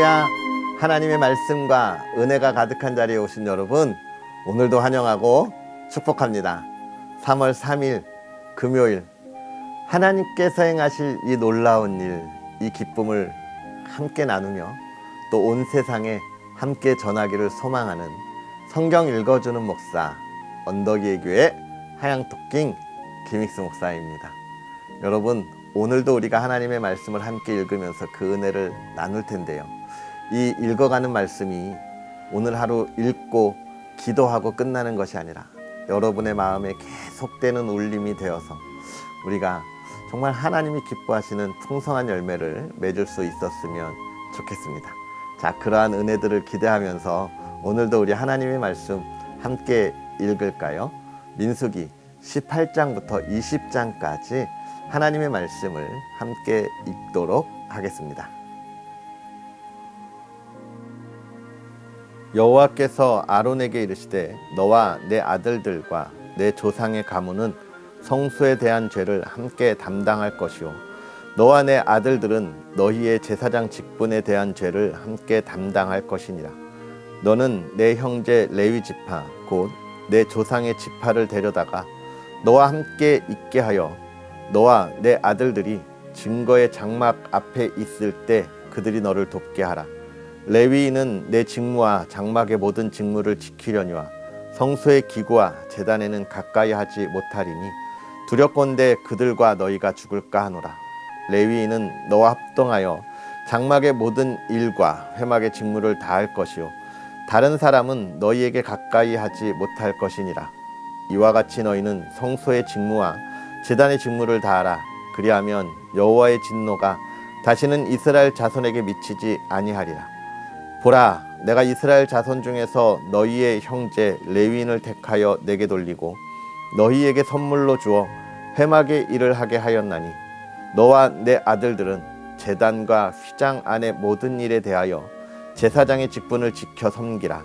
할렐루야. 하나님의 말씀과 은혜가 가득한 자리에 오신 여러분, 오늘도 환영하고 축복합니다. 3월 3일 금요일, 하나님께서 행하실 이 놀라운 일, 이 기쁨을 함께 나누며 또 온 세상에 함께 전하기를 소망하는 성경 읽어주는 목사, 언덕이의 교회 하양토킹 김익수 목사입니다. 여러분, 오늘도 우리가 하나님의 말씀을 함께 읽으면서 그 은혜를 나눌 텐데요, 이 읽어가는 말씀이 오늘 하루 읽고 기도하고 끝나는 것이 아니라 여러분의 마음에 계속되는 울림이 되어서 우리가 정말 하나님이 기뻐하시는 풍성한 열매를 맺을 수 있었으면 좋겠습니다. 자, 그러한 은혜들을 기대하면서 오늘도 우리 하나님의 말씀 함께 읽을까요? 민수기 18장부터 20장까지 하나님의 말씀을 함께 읽도록 하겠습니다. 여호와께서 아론에게 이르시되 너와 내 아들들과 내 조상의 가문은 성소에 대한 죄를 함께 담당할 것이요 너와 내 아들들은 너희의 제사장 직분에 대한 죄를 함께 담당할 것이니라. 너는 내 형제 레위 지파 곧 내 조상의 지파를 데려다가 너와 함께 있게 하여 너와 내 아들들이 증거의 장막 앞에 있을 때 그들이 너를 돕게 하라. 레위인은 내 직무와 장막의 모든 직무를 지키려니와 성소의 기구와 제단에는 가까이 하지 못하리니 두렵건대 그들과 너희가 죽을까 하노라. 레위인은 너와 합동하여 장막의 모든 일과 회막의 직무를 다할 것이요 다른 사람은 너희에게 가까이 하지 못할 것이니라. 이와 같이 너희는 성소의 직무와 제단의 직무를 다하라. 그리하면 여호와의 진노가 다시는 이스라엘 자손에게 미치지 아니하리라. 보라, 내가 이스라엘 자손 중에서 너희의 형제 레위인을 택하여 내게 돌리고 너희에게 선물로 주어 회막의 일을 하게 하였나니 너와 내 아들들은 제단과 휘장 안의 모든 일에 대하여 제사장의 직분을 지켜 섬기라.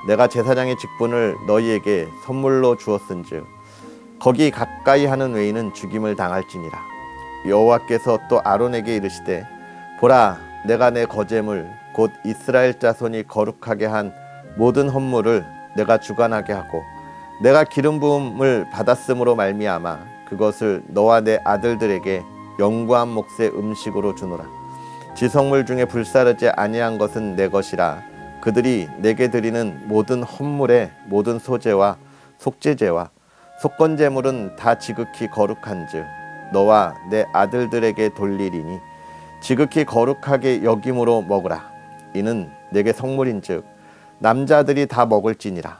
내가 제사장의 직분을 너희에게 선물로 주었은즉 거기 가까이 하는 외인은 죽임을 당할지니라. 여호와께서 또 아론에게 이르시되 보라, 내가 내 거제물 곧 이스라엘 자손이 거룩하게 한 모든 헌물을 내가 주관하게 하고 내가 기름 부음을 받았음으로 말미암아 그것을 너와 내 아들들에게 영구한 몫의 음식으로 주노라. 지성물 중에 불사르지 아니한 것은 내 것이라. 그들이 내게 드리는 모든 헌물의 모든 소제와 속죄제와 속건제물은 다 지극히 거룩한즉 너와 내 아들들에게 돌리리니 지극히 거룩하게 여김으로 먹으라. 이는 내게 성물인즉 남자들이 다 먹을지니라.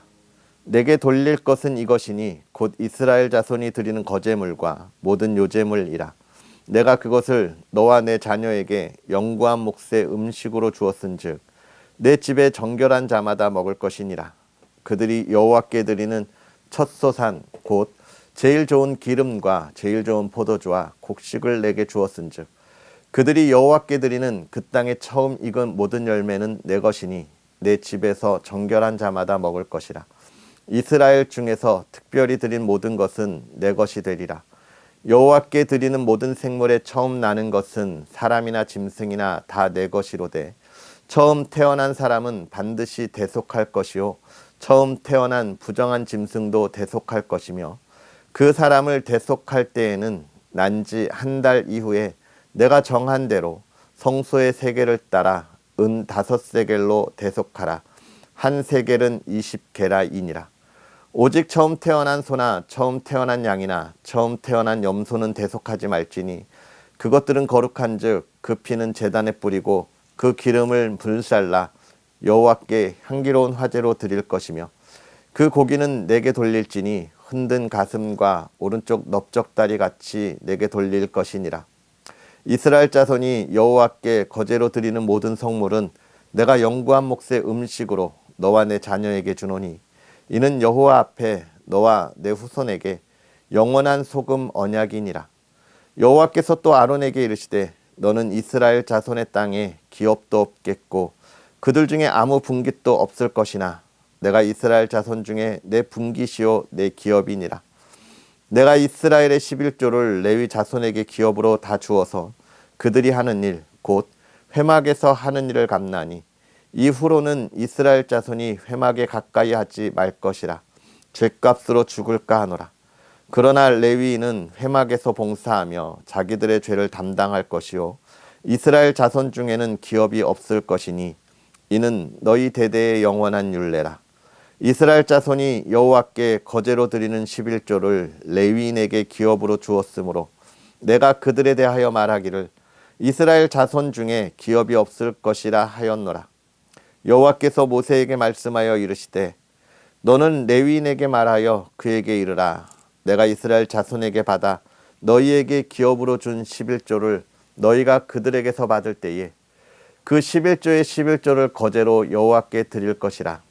내게 돌릴 것은 이것이니 곧 이스라엘 자손이 드리는 거제물과 모든 요제물이라. 내가 그것을 너와 내 자녀에게 영구한 몫의 음식으로 주었은즉 내 집에 정결한 자마다 먹을 것이니라. 그들이 여호와께 드리는 첫 소산 곧 제일 좋은 기름과 제일 좋은 포도주와 곡식을 내게 주었은즉 그들이 여호와께 드리는 그 땅에 처음 익은 모든 열매는 내 것이니 내 집에서 정결한 자마다 먹을 것이라. 이스라엘 중에서 특별히 드린 모든 것은 내 것이 되리라. 여호와께 드리는 모든 생물에 처음 나는 것은 사람이나 짐승이나 다 내 것이로되 처음 태어난 사람은 반드시 대속할 것이요 처음 태어난 부정한 짐승도 대속할 것이며 그 사람을 대속할 때에는 난지 한 달 이후에 내가 정한 대로 성소의 세겔을 따라 은 5세겔로 대속하라. 한 세겔은 20게라이니라. 오직 처음 태어난 소나 처음 태어난 양이나 처음 태어난 염소는 대속하지 말지니 그것들은 거룩한즉 그 피는 제단에 뿌리고 그 기름을 불살라 여호와께 향기로운 화제로 드릴 것이며 그 고기는 내게 돌릴지니 흔든 가슴과 오른쪽 넓적다리 같이 내게 돌릴 것이니라. 이스라엘 자손이 여호와께 거제로 드리는 모든 성물은 내가 영구한 몫의 음식으로 너와 내 자녀에게 주노니 이는 여호와 앞에 너와 내 후손에게 영원한 소금 언약이니라. 여호와께서 또 아론에게 이르시되 너는 이스라엘 자손의 땅에 기업도 없겠고 그들 중에 아무 분깃도 없을 것이나 내가 이스라엘 자손 중에 내 분깃이요 내 기업이니라. 내가 이스라엘의 11조를 레위 자손에게 기업으로 다 주어서 그들이 하는 일 곧 회막에서 하는 일을 갚나니 이후로는 이스라엘 자손이 회막에 가까이 하지 말 것이라. 죄값으로 죽을까 하노라. 그러나 레위인은 회막에서 봉사하며 자기들의 죄를 담당할 것이요 이스라엘 자손 중에는 기업이 없을 것이니 이는 너희 대대의 영원한 율례라. 이스라엘 자손이 여호와께 거제로 드리는 11조를 레위인에게 기업으로 주었으므로 내가 그들에 대하여 말하기를 이스라엘 자손 중에 기업이 없을 것이라 하였노라. 여호와께서 모세에게 말씀하여 이르시되 너는 레위인에게 말하여 그에게 이르라. 내가 이스라엘 자손에게 받아 너희에게 기업으로 준 11조를 너희가 그들에게서 받을 때에 그 11조의 11조를 거제로 여호와께 드릴 것이라.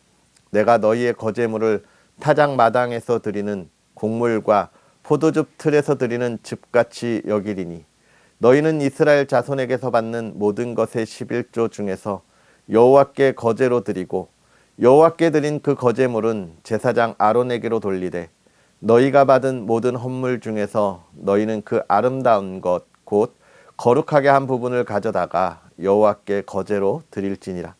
내가 너희의 거제물을 타작 마당에서 드리는 곡물과 포도즙 틀에서 드리는 즙같이 여기리니 너희는 이스라엘 자손에게서 받는 모든 것의 11조 중에서 여호와께 거제로 드리고 여호와께 드린 그 거제물은 제사장 아론에게로 돌리되 너희가 받은 모든 헌물 중에서 너희는 그 아름다운 것 곧 거룩하게 한 부분을 가져다가 여호와께 거제로 드릴지니라.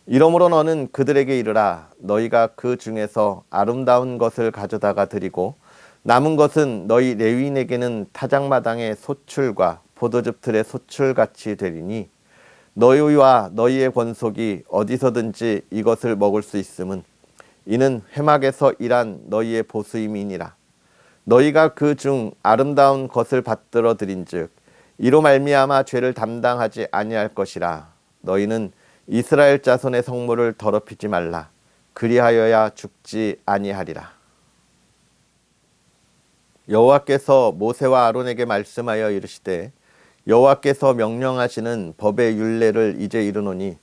이러므로 너는 그들에게 이르라. 너희가 그 중에서 아름다운 것을 가져다가 드리고 남은 것은 너희 레위인에게는 타작마당의 소출과 포도즙 틀의 소출같이 되리니 너희와 너희의 권속이 어디서든지 이것을 먹을 수 있음은 이는 회막에서 일한 너희의 보수임이니라. 너희가 그 중 아름다운 것을 받들어 드린즉 이로 말미암아 죄를 담당하지 아니할 것이라. 너희는 이스라엘 자손의 성물을 더럽히지 말라. 그리하여야 죽지 아니하리라. 여호와께서 모세와 아론에게 말씀하여 이르시되 여호와께서 명령하시는 법의 율례를 이제 이르노니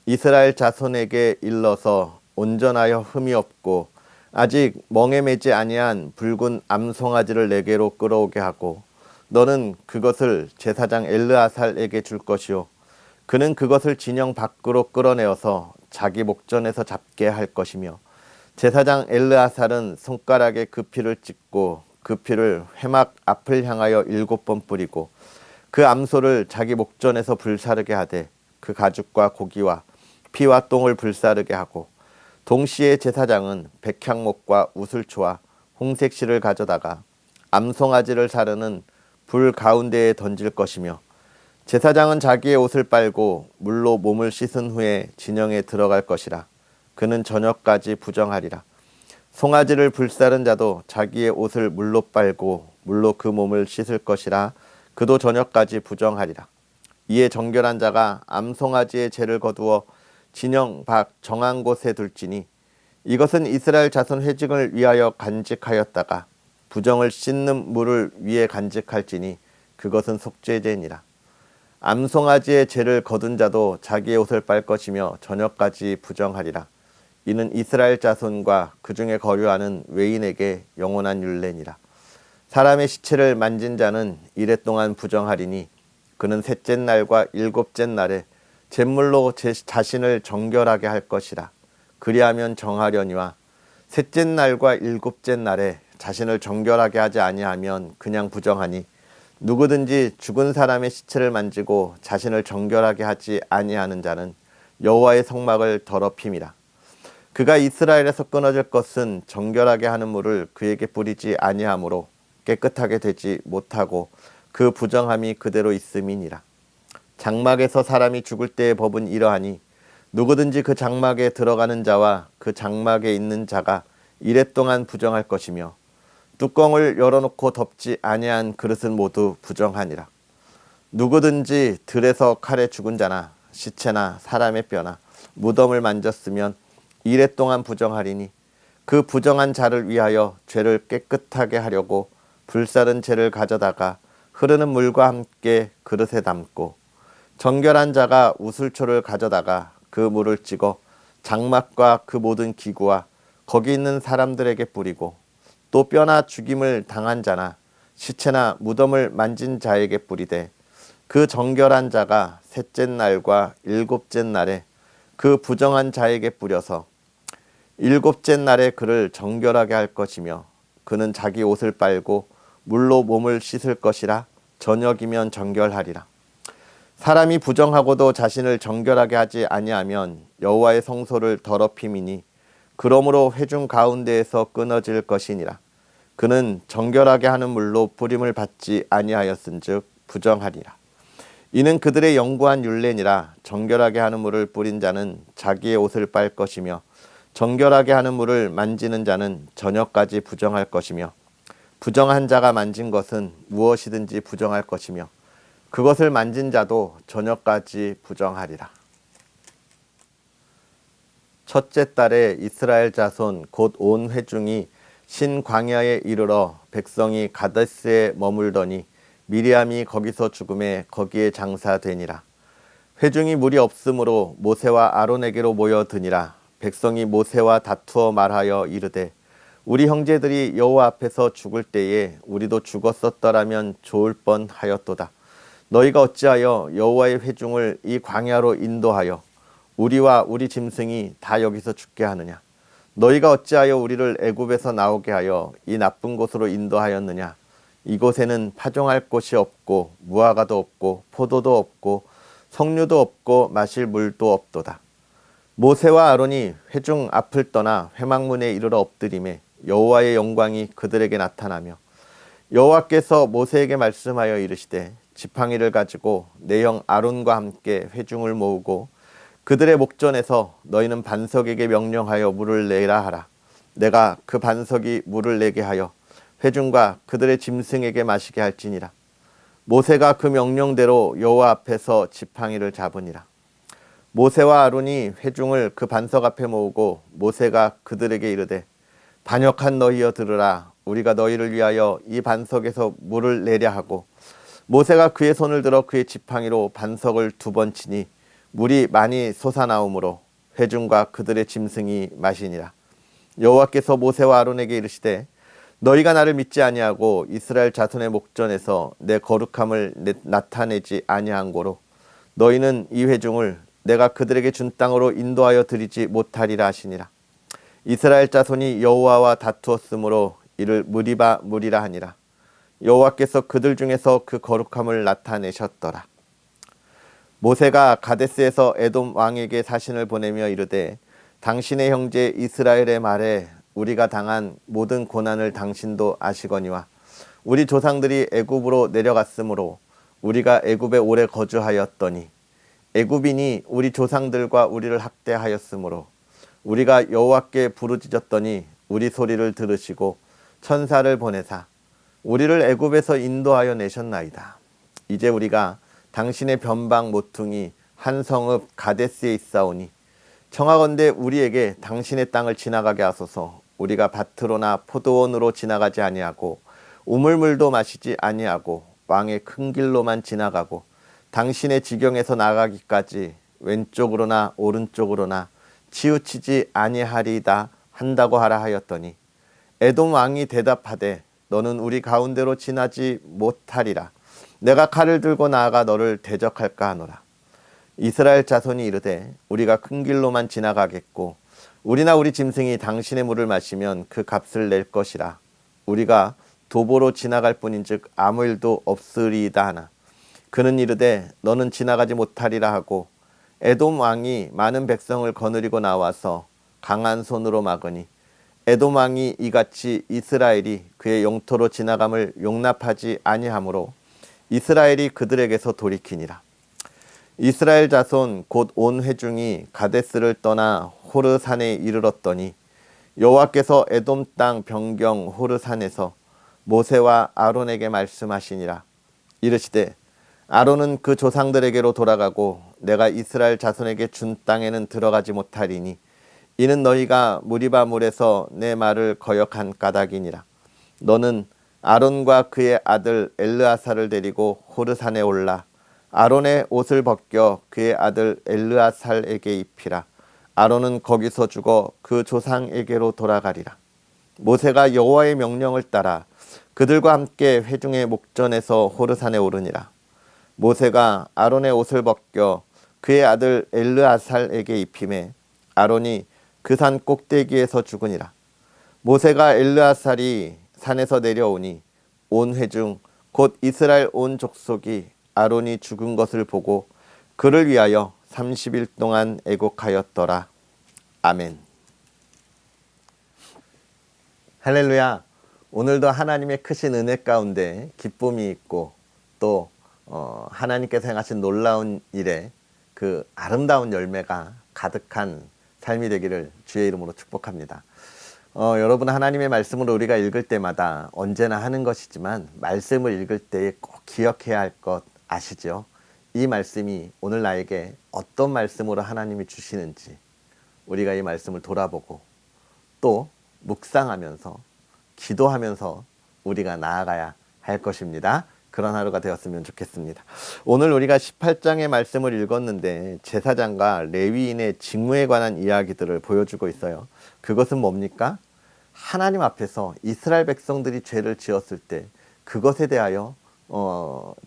이스라엘 자손에게 일러서 온전하여 흠이 없고 아직 멍에 매지 아니한 붉은 암송아지를 내게로 끌어오게 하고 너는 그것을 제사장 엘르아살에게 줄 것이요 그는 그것을 진영 밖으로 끌어내어서 자기 목전에서 잡게 할 것이며 제사장 엘르아살은 손가락에 그 피를 찍고 그 피를 회막 앞을 향하여 7번 뿌리고 그 암소를 자기 목전에서 불사르게 하되 그 가죽과 고기와 피와 똥을 불사르게 하고 동시에 제사장은 백향목과 우슬초와 홍색실을 가져다가 암송아지를 사르는 불 가운데에 던질 것이며 제사장은 자기의 옷을 빨고 물로 몸을 씻은 후에 진영에 들어갈 것이라. 그는 저녁까지 부정하리라. 송아지를 불사른 자도 자기의 옷을 물로 빨고 물로 그 몸을 씻을 것이라. 그도 저녁까지 부정하리라. 이에 정결한 자가 암송아지의 죄를 거두어 진영 밖 정한 곳에 둘지니 이것은 이스라엘 자손 회직을 위하여 간직하였다가 부정을 씻는 물을 위에 간직할지니 그것은 속죄제니라. 암송아지의 죄를 거둔 자도 자기의 옷을 빨 것이며 저녁까지 부정하리라. 이는 이스라엘 자손과 그 중에 거류하는 외인에게 영원한 율례니라. 사람의 시체를 만진 자는 이래 동안 부정하리니 그는 셋째 날과 일곱째 날에 잿물로 자신을 정결하게 할 것이라. 그리하면 정하려니와 셋째 날과 일곱째 날에 자신을 정결하게 하지 아니하면 그냥 부정하니 누구든지 죽은 사람의 시체를 만지고 자신을 정결하게 하지 아니하는 자는 여호와의 성막을 더럽힘이라. 그가 이스라엘에서 끊어질 것은 정결하게 하는 물을 그에게 뿌리지 아니하므로 깨끗하게 되지 못하고 그 부정함이 그대로 있음이니라. 장막에서 사람이 죽을 때의 법은 이러하니 누구든지 그 장막에 들어가는 자와 그 장막에 있는 자가 이래 동안 부정할 것이며 뚜껑을 열어놓고 덮지 아니한 그릇은 모두 부정하니라. 누구든지 들에서 칼에 죽은 자나 시체나 사람의 뼈나 무덤을 만졌으면 이래 동안 부정하리니 그 부정한 자를 위하여 죄를 깨끗하게 하려고 불사른 재를 가져다가 흐르는 물과 함께 그릇에 담고 정결한 자가 우슬초를 가져다가 그 물을 찍어 장막과 그 모든 기구와 거기 있는 사람들에게 뿌리고 또 뼈나 죽임을 당한 자나 시체나 무덤을 만진 자에게 뿌리되 그 정결한 자가 셋째 날과 일곱째 날에 그 부정한 자에게 뿌려서 일곱째 날에 그를 정결하게 할 것이며 그는 자기 옷을 빨고 물로 몸을 씻을 것이라. 저녁이면 정결하리라. 사람이 부정하고도 자신을 정결하게 하지 아니하면 여호와의 성소를 더럽힘이니 그러므로 회중 가운데에서 끊어질 것이니라. 그는 정결하게 하는 물로 부림을 받지 아니하였은즉 부정하리라. 이는 그들의 영구한 율례니라. 정결하게 하는 물을 뿌린 자는 자기의 옷을 빨 것이며 정결하게 하는 물을 만지는 자는 저녁까지 부정할 것이며 부정한 자가 만진 것은 무엇이든지 부정할 것이며 그것을 만진 자도 저녁까지 부정하리라. 첫째 달에 이스라엘 자손 곧 온 회중이 신광야에 이르러 백성이 가데스에 머물더니 미리암이 거기서 죽음에 거기에 장사되니라. 회중이 물이 없으므로 모세와 아론에게로 모여드니라. 백성이 모세와 다투어 말하여 이르되 우리 형제들이 여호와 앞에서 죽을 때에 우리도 죽었었더라면 좋을 뻔하였도다. 너희가 어찌하여 여호와의 회중을 이 광야로 인도하여 우리와 우리 짐승이 다 여기서 죽게 하느냐? 너희가 어찌하여 우리를 애굽에서 나오게 하여 이 나쁜 곳으로 인도하였느냐? 이곳에는 파종할 곳이 없고 무화과도 없고 포도도 없고 석류도 없고 마실 물도 없도다. 모세와 아론이 회중 앞을 떠나 회막문에 이르러 엎드리매 여호와의 영광이 그들에게 나타나며 여호와께서 모세에게 말씀하여 이르시되 지팡이를 가지고 내 형 아론과 함께 회중을 모으고 그들의 목전에서 너희는 반석에게 명령하여 물을 내라 하라. 내가 그 반석이 물을 내게 하여 회중과 그들의 짐승에게 마시게 할지니라. 모세가 그 명령대로 여호와 앞에서 지팡이를 잡으니라. 모세와 아론이 회중을 그 반석 앞에 모으고 모세가 그들에게 이르되 반역한 너희여 들으라. 우리가 너희를 위하여 이 반석에서 물을 내려 하고 모세가 그의 손을 들어 그의 지팡이로 반석을 2번 치니 물이 많이 솟아나오므로 회중과 그들의 짐승이 마시니라. 여호와께서 모세와 아론에게 이르시되 너희가 나를 믿지 아니하고 이스라엘 자손의 목전에서 내 거룩함을 나타내지 아니한 고로 너희는 이 회중을 내가 그들에게 준 땅으로 인도하여 드리지 못하리라 하시니라. 이스라엘 자손이 여호와와 다투었으므로 이를 무리바 무리라 하니라. 여호와께서 그들 중에서 그 거룩함을 나타내셨더라. 모세가 가데스에서 에돔 왕에게 사신을 보내며 이르되 당신의 형제 이스라엘의 말에 우리가 당한 모든 고난을 당신도 아시거니와 우리 조상들이 애굽으로 내려갔으므로 우리가 애굽에 오래 거주하였더니 애굽인이 우리 조상들과 우리를 학대하였으므로 우리가 여호와께 부르짖었더니 우리 소리를 들으시고 천사를 보내사 우리를 애굽에서 인도하여 내셨나이다. 이제 우리가 당신의 변방 모퉁이 한 성읍 가데스에 있사오니 청하건대 우리에게 당신의 땅을 지나가게 하소서. 우리가 밭으로나 포도원으로 지나가지 아니하고 우물물도 마시지 아니하고 왕의 큰 길로만 지나가고 당신의 지경에서 나가기까지 왼쪽으로나 오른쪽으로나 치우치지 아니하리다 한다고 하라 하였더니 에돔 왕이 대답하되 너는 우리 가운데로 지나지 못하리라. 내가 칼을 들고 나아가 너를 대적할까 하노라. 이스라엘 자손이 이르되 우리가 큰 길로만 지나가겠고 우리나 우리 짐승이 당신의 물을 마시면 그 값을 낼 것이라. 우리가 도보로 지나갈 뿐인즉 아무 일도 없으리이다 하나. 그는 이르되 너는 지나가지 못하리라 하고 에돔 왕이 많은 백성을 거느리고 나와서 강한 손으로 막으니 에돔 왕이 이같이 이스라엘이 그의 영토로 지나감을 용납하지 아니하므로 이스라엘이 그들에게서 돌이키니라. 이스라엘 자손 곧 온 회중이 가데스를 떠나 호르산에 이르렀더니 여호와께서 에돔 땅 변경 호르산에서 모세와 아론에게 말씀하시니라. 이르시되 아론은 그 조상들에게로 돌아가고 내가 이스라엘 자손에게 준 땅에는 들어가지 못하리니 이는 너희가 무리바 물에서 내 말을 거역한 까닭이니라. 너는 아론과 그의 아들 엘르아사를 데리고 호르산에 올라 아론의 옷을 벗겨 그의 아들 엘르아살에게 입히라. 아론은 거기서 죽어 그 조상에게로 돌아가리라. 모세가 여호와의 명령을 따라 그들과 함께 회중의 목전에서 호르산에 오르니라. 모세가 아론의 옷을 벗겨 그의 아들 엘르아살에게 입히매 아론이 그 산 꼭대기에서 죽으니라. 모세가 엘르아살이 산에서 내려오니 온 회중 곧 이스라엘 온 족속이 아론이 죽은 것을 보고 그를 위하여 30일 동안 애곡하였더라. 아멘. 할렐루야. 오늘도 하나님의 크신 은혜 가운데 기쁨이 있고 또 하나님께서 행하신 놀라운 일에 그 아름다운 열매가 가득한 삶이 되기를 주의 이름으로 축복합니다. 여러분, 하나님의 말씀을 우리가 읽을 때마다 언제나 하는 것이지만 말씀을 읽을 때 꼭 기억해야 할 것 아시죠? 이 말씀이 오늘 나에게 어떤 말씀으로 하나님이 주시는지 우리가 이 말씀을 돌아보고 또 묵상하면서 기도하면서 우리가 나아가야 할 것입니다. 그런 하루가 되었으면 좋겠습니다. 오늘 우리가 18장의 말씀을 읽었는데 제사장과 레위인의 직무에 관한 이야기들을 보여주고 있어요. 그것은 뭡니까? 하나님 앞에서 이스라엘 백성들이 죄를 지었을 때 그것에 대하여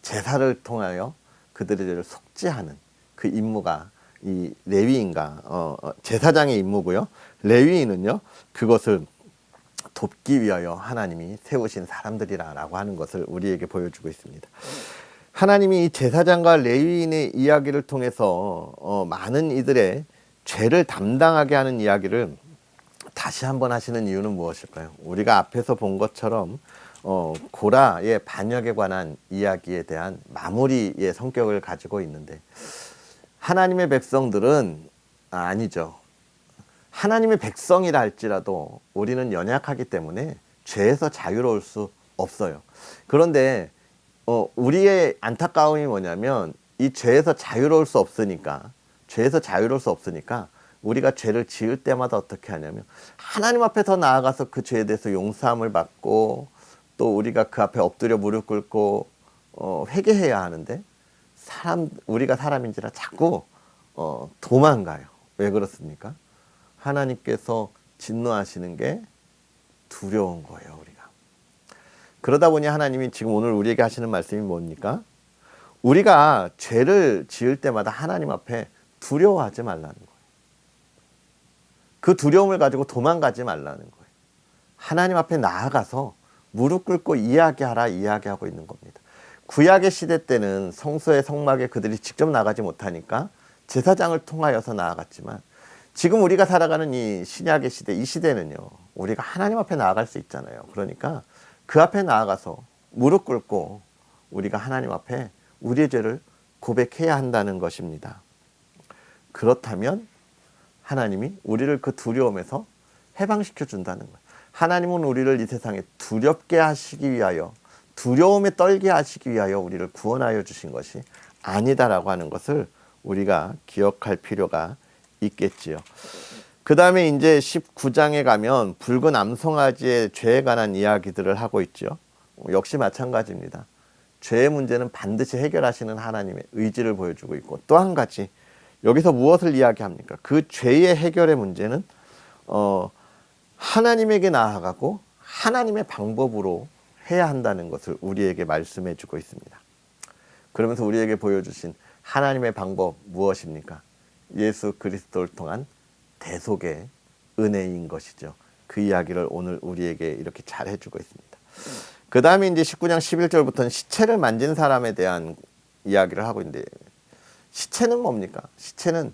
제사를 통하여 그들의 죄를 속죄하는 그 임무가 이 레위인과 제사장의 임무고요. 레위인은요, 그것을 돕기 위하여 하나님이 세우신 사람들이라고 하는 것을 우리에게 보여주고 있습니다. 하나님이 이 제사장과 레위인의 이야기를 통해서 많은 이들의 죄를 담당하게 하는 이야기를 다시 한번 하시는 이유는 무엇일까요? 우리가 앞에서 본 것처럼 고라의 반역에 관한 이야기에 대한 마무리의 성격을 가지고 있는데 하나님의 백성들은 아니죠. 하나님의 백성이라 할지라도 우리는 연약하기 때문에 죄에서 자유로울 수 없어요. 그런데 우리의 안타까움이 뭐냐면 이 죄에서 자유로울 수 없으니까 우리가 죄를 지을 때마다 어떻게 하냐면 하나님 앞에 더 나아가서 그 죄에 대해서 용서함을 받고 또 우리가 그 앞에 엎드려 무릎 꿇고 회개해야 하는데 우리가 사람인지라 자꾸 도망가요. 왜 그렇습니까? 하나님께서 진노하시는 게 두려운 거예요, 우리가. 그러다 보니 하나님이 지금 오늘 우리에게 하시는 말씀이 뭡니까? 우리가 죄를 지을 때마다 하나님 앞에 두려워하지 말라는 거예요. 그 두려움을 가지고 도망가지 말라는 거예요. 하나님 앞에 나아가서 무릎 꿇고 이야기하고 있는 겁니다. 구약의 시대 때는 성소의 성막에 그들이 직접 나가지 못하니까 제사장을 통하여서 나아갔지만 지금 우리가 살아가는 이 신약의 시대, 이 시대는요, 우리가 하나님 앞에 나아갈 수 있잖아요. 그러니까 그 앞에 나아가서 무릎 꿇고 우리가 하나님 앞에 우리의 죄를 고백해야 한다는 것입니다. 그렇다면 하나님이 우리를 그 두려움에서 해방시켜 준다는 거예요. 하나님은 우리를 이 세상에 두렵게 하시기 위하여, 두려움에 떨게 하시기 위하여 우리를 구원하여 주신 것이 아니다라고 하는 것을 우리가 기억할 필요가 있겠지요. 그 다음에 이제 19장에 가면 붉은 암송아지의 죄에 관한 이야기들을 하고 있죠. 역시 마찬가지입니다. 죄의 문제는 반드시 해결하시는 하나님의 의지를 보여주고 있고 또 한 가지 여기서 무엇을 이야기합니까? 그 죄의 해결의 문제는 하나님에게 나아가고 하나님의 방법으로 해야 한다는 것을 우리에게 말씀해 주고 있습니다. 그러면서 우리에게 보여주신 하나님의 방법 무엇입니까? 예수 그리스도를 통한 대속의 은혜인 것이죠. 그 이야기를 오늘 우리에게 이렇게 잘 해주고 있습니다. 그 다음에 이제 19장 11절부터는 시체를 만진 사람에 대한 이야기를 하고 있는데 시체는 뭡니까? 시체는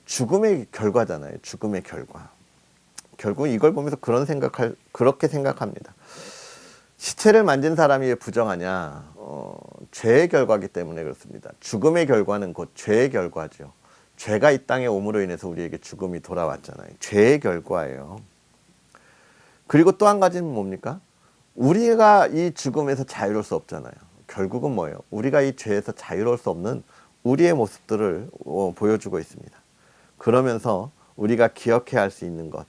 죽음의 결과잖아요. 죽음의 결과. 결국 이걸 보면서 그렇게 생각합니다. 시체를 만진 사람이 왜 부정하냐? 죄의 결과이기 때문에 그렇습니다. 죽음의 결과는 곧 죄의 결과죠. 죄가 이 땅에 옴으로 인해서 우리에게 죽음이 돌아왔잖아요. 죄의 결과예요. 그리고 또 한 가지는 뭡니까? 우리가 이 죽음에서 자유로울 수 없잖아요. 결국은 뭐예요? 우리가 이 죄에서 자유로울 수 없는 우리의 모습들을 보여주고 있습니다. 그러면서 우리가 기억해야 할 수 있는 것,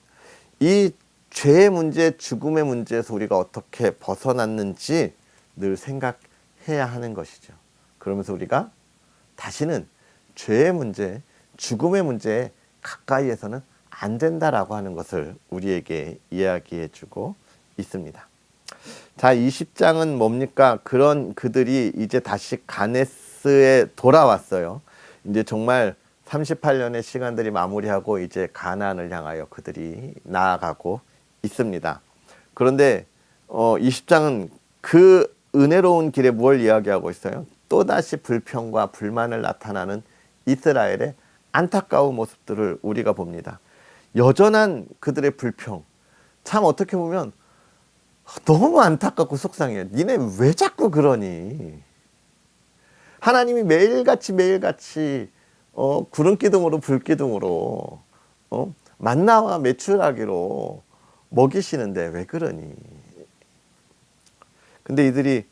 이 죄의 문제, 죽음의 문제에서 우리가 어떻게 벗어났는지 늘 생각해야 하는 것이죠. 그러면서 우리가 다시는 죄의 문제, 죽음의 문제에 가까이에서는 안 된다라고 하는 것을 우리에게 이야기해 주고 있습니다. 자, 20장은 뭡니까? 그런 그들이 이제 다시 가네스에 돌아왔어요. 이제 정말 38년의 시간들이 마무리하고 이제 가나안을 향하여 그들이 나아가고 있습니다. 그런데 20장은 그 은혜로운 길에 뭘 이야기하고 있어요? 또다시 불평과 불만을 나타나는 이스라엘의 안타까운 모습들을 우리가 봅니다. 여전한 그들의 불평, 참 어떻게 보면 너무 안타깝고 속상해요. 니네 왜 자꾸 그러니? 하나님이 매일같이 구름기둥으로 불기둥으로 만나와 메추라기로 먹이시는데 왜 그러니? 근데 이들이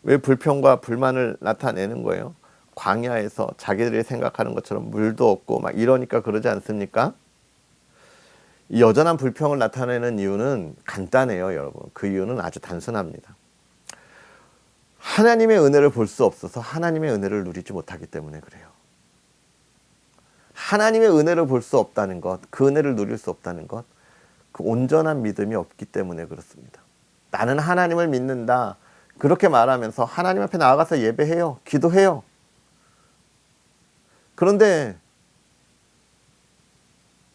왜 불평과 불만을 나타내는 거예요? 광야에서 자기들이 생각하는 것처럼 물도 없고 막 이러니까 그러지 않습니까? 이 여전한 불평을 나타내는 이유는 간단해요, 여러분. 그 이유는 아주 단순합니다. 하나님의 은혜를 볼 수 없어서 하나님의 은혜를 누리지 못하기 때문에 그래요. 하나님의 은혜를 볼 수 없다는 것, 그 은혜를 누릴 수 없다는 것, 그 온전한 믿음이 없기 때문에 그렇습니다. 나는 하나님을 믿는다. 그렇게 말하면서 하나님 앞에 나아가서 예배해요. 기도해요. 그런데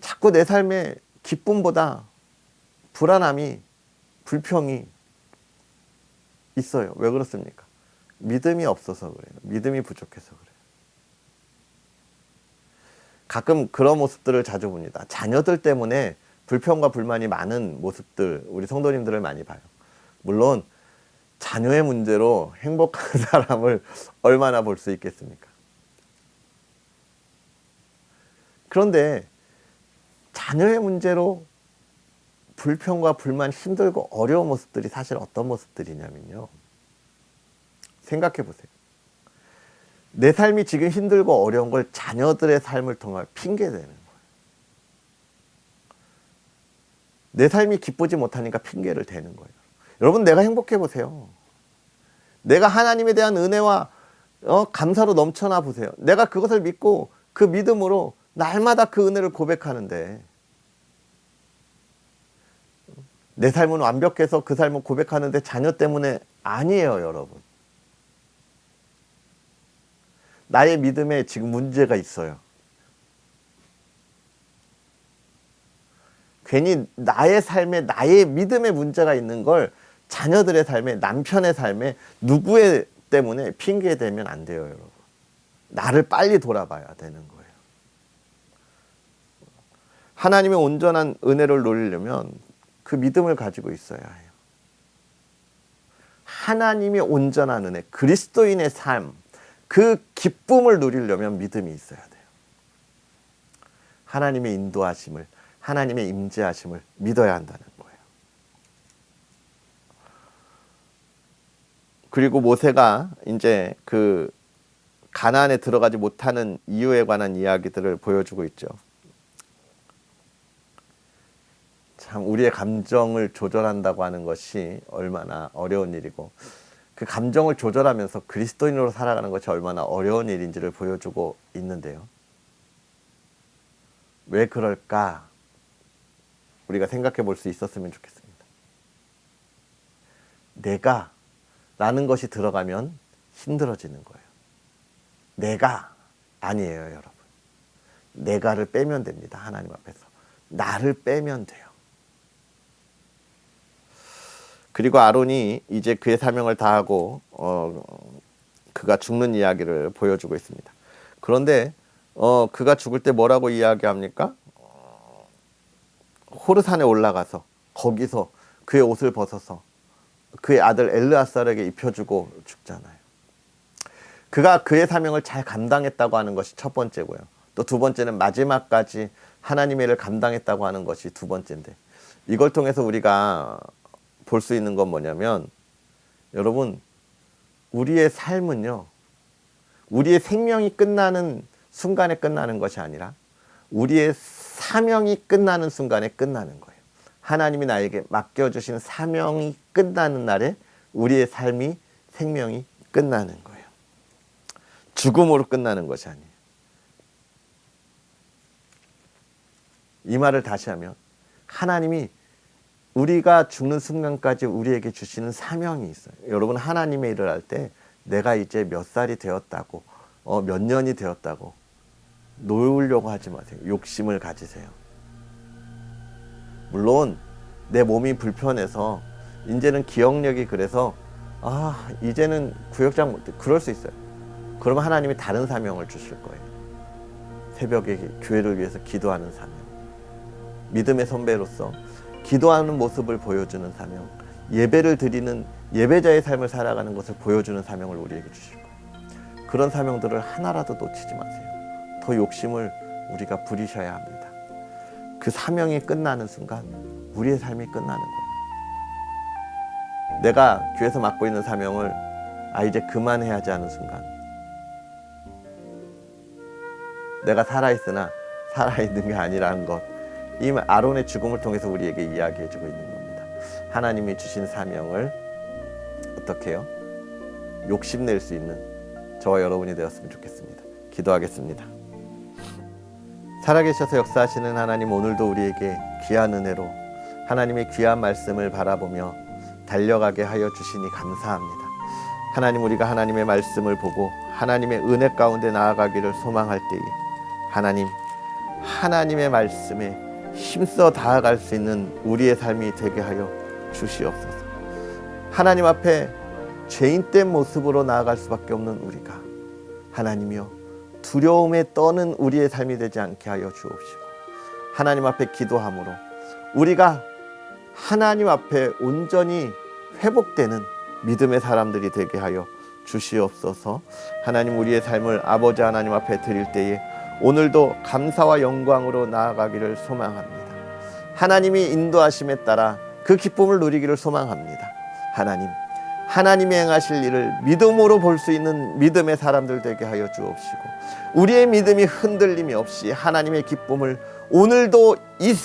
자꾸 내 삶에 기쁨보다 불안함이, 불평이 있어요. 왜 그렇습니까? 믿음이 없어서 그래요. 믿음이 부족해서 그래요. 가끔 그런 모습들을 자주 봅니다. 자녀들 때문에 불평과 불만이 많은 모습들, 우리 성도님들을 많이 봐요. 물론 자녀의 문제로 행복한 사람을 얼마나 볼 수 있겠습니까? 그런데 자녀의 문제로 불평과 불만, 힘들고 어려운 모습들이 사실 어떤 모습들이냐면요. 생각해 보세요. 내 삶이 지금 힘들고 어려운 걸 자녀들의 삶을 통해 핑계대는 거예요. 내 삶이 기쁘지 못하니까 핑계를 대는 거예요. 여러분, 내가 행복해 보세요. 내가 하나님에 대한 은혜와 감사로 넘쳐나 보세요. 내가 그것을 믿고 그 믿음으로 날마다 그 은혜를 고백하는데 내 삶은 완벽해서 그 삶을 고백하는데 자녀 때문에 아니에요, 여러분. 나의 믿음에 지금 문제가 있어요. 괜히 나의 삶에, 나의 믿음에 문제가 있는 걸 자녀들의 삶에, 남편의 삶에 누구의 때문에 핑계대면 안 돼요, 여러분. 나를 빨리 돌아봐야 되는 거예요. 하나님의 온전한 은혜를 누리려면 그 믿음을 가지고 있어야 해요. 하나님의 온전한 은혜, 그리스도인의 삶, 그 기쁨을 누리려면 믿음이 있어야 돼요. 하나님의 인도하심을, 하나님의 임재하심을 믿어야 한다는 거예요. 그리고 모세가 이제 그 가나안에 들어가지 못하는 이유에 관한 이야기들을 보여주고 있죠. 참 우리의 감정을 조절한다고 하는 것이 얼마나 어려운 일이고 그 감정을 조절하면서 그리스도인으로 살아가는 것이 얼마나 어려운 일인지를 보여주고 있는데요. 왜 그럴까? 우리가 생각해 볼 수 있었으면 좋겠습니다. 내가 라는 것이 들어가면 힘들어지는 거예요. 내가 아니에요, 여러분. 내가를 빼면 됩니다. 하나님 앞에서. 나를 빼면 돼요. 그리고 아론이 이제 그의 사명을 다하고 그가 죽는 이야기를 보여주고 있습니다. 그런데 그가 죽을 때 뭐라고 이야기합니까? 호르산에 올라가서 거기서 그의 옷을 벗어서 그의 아들 엘르아살에게 입혀주고 죽잖아요. 그가 그의 사명을 잘 감당했다고 하는 것이 첫 번째고요. 또 두 번째는 마지막까지 하나님의 일을 감당했다고 하는 것이 두 번째인데, 이걸 통해서 우리가 볼 수 있는 건 뭐냐면, 여러분, 우리의 삶은요, 우리의 생명이 끝나는 순간에 끝나는 것이 아니라 우리의 사명이 끝나는 순간에 끝나는 거예요. 하나님이 나에게 맡겨주신 사명이 끝나는 날에 우리의 삶이, 생명이 끝나는 거예요. 죽음으로 끝나는 것이 아니에요. 이 말을 다시 하면, 하나님이 우리가 죽는 순간까지 우리에게 주시는 사명이 있어요. 여러분, 하나님의 일을 할 때 내가 이제 몇 살이 되었다고, 몇 년이 되었다고 놓으려고 하지 마세요. 욕심을 가지세요. 물론 내 몸이 불편해서 이제는 기억력이 그래서 이제는 구역장 못해, 그럴 수 있어요. 그러면 하나님이 다른 사명을 주실 거예요. 새벽에 교회를 위해서 기도하는 사명, 믿음의 선배로서 기도하는 모습을 보여주는 사명, 예배를 드리는 예배자의 삶을 살아가는 것을 보여주는 사명을 우리에게 주시고, 그런 사명들을 하나라도 놓치지 마세요. 더 욕심을 우리가 부리셔야 합니다. 그 사명이 끝나는 순간 우리의 삶이 끝나는 거예요. 내가 교회에서 맡고 있는 사명을 이제 그만해야지 하는 순간, 내가 살아있으나 살아있는 게 아니라는 것, 이 아론의 죽음을 통해서 우리에게 이야기해주고 있는 겁니다. 하나님이 주신 사명을 어떻게 해요? 욕심낼 수 있는 저와 여러분이 되었으면 좋겠습니다. 기도하겠습니다. 살아계셔서 역사하시는 하나님, 오늘도 우리에게 귀한 은혜로 하나님의 귀한 말씀을 바라보며 달려가게 하여 주시니 감사합니다. 하나님, 우리가 하나님의 말씀을 보고 하나님의 은혜 가운데 나아가기를 소망할 때에 하나님, 하나님의 말씀에 힘써 다가갈 수 있는 우리의 삶이 되게 하여 주시옵소서. 하나님 앞에 죄인된 모습으로 나아갈 수밖에 없는 우리가 하나님이여 두려움에 떠는 우리의 삶이 되지 않게 하여 주옵시고, 하나님 앞에 기도함으로 우리가 하나님 앞에 온전히 회복되는 믿음의 사람들이 되게 하여 주시옵소서. 하나님, 우리의 삶을 아버지 하나님 앞에 드릴 때에 오늘도 감사와 영광으로 나아가기를 소망합니다. 하나님이 인도하심에 따라 그 기쁨을 누리기를 소망합니다. 하나님, 하나님이 행하실 일을 믿음으로 볼 수 있는 믿음의 사람들 되게 하여 주옵시고, 우리의 믿음이 흔들림이 없이 하나님의 기쁨을 오늘도 이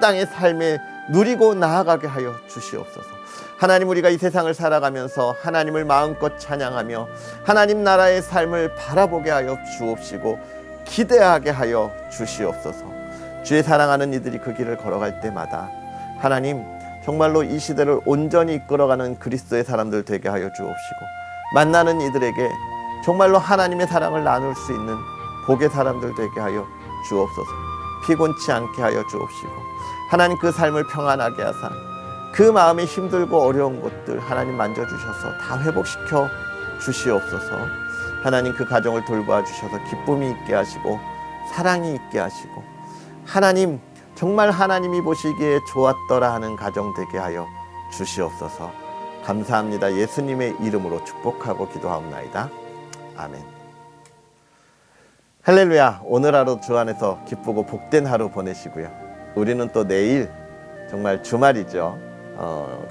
땅의 삶에 누리고 나아가게 하여 주시옵소서. 하나님, 우리가 이 세상을 살아가면서 하나님을 마음껏 찬양하며 하나님 나라의 삶을 바라보게 하여 주옵시고 기대하게 하여 주시옵소서. 주의 사랑하는 이들이 그 길을 걸어갈 때마다 하나님, 정말로 이 시대를 온전히 이끌어가는 그리스도의 사람들 되게 하여 주옵시고, 만나는 이들에게 정말로 하나님의 사랑을 나눌 수 있는 복의 사람들 되게 하여 주옵소서. 피곤치 않게 하여 주옵시고, 하나님 그 삶을 평안하게 하사 그 마음이 힘들고 어려운 것들 하나님 만져주셔서 다 회복시켜 주시옵소서. 하나님, 그 가정을 돌봐 주셔서 기쁨이 있게 하시고 사랑이 있게 하시고, 하나님 정말 하나님이 보시기에 좋았더라 하는 가정 되게 하여 주시옵소서. 감사합니다. 예수님의 이름으로 축복하고 기도하옵나이다. 아멘. 할렐루야. 오늘 하루 주 안에서 기쁘고 복된 하루 보내시고요. 우리는 또 내일 정말 주말이죠.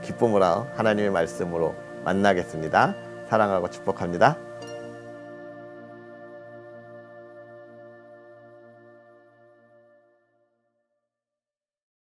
기쁨으로 하나님의 말씀으로 만나겠습니다. 사랑하고 축복합니다.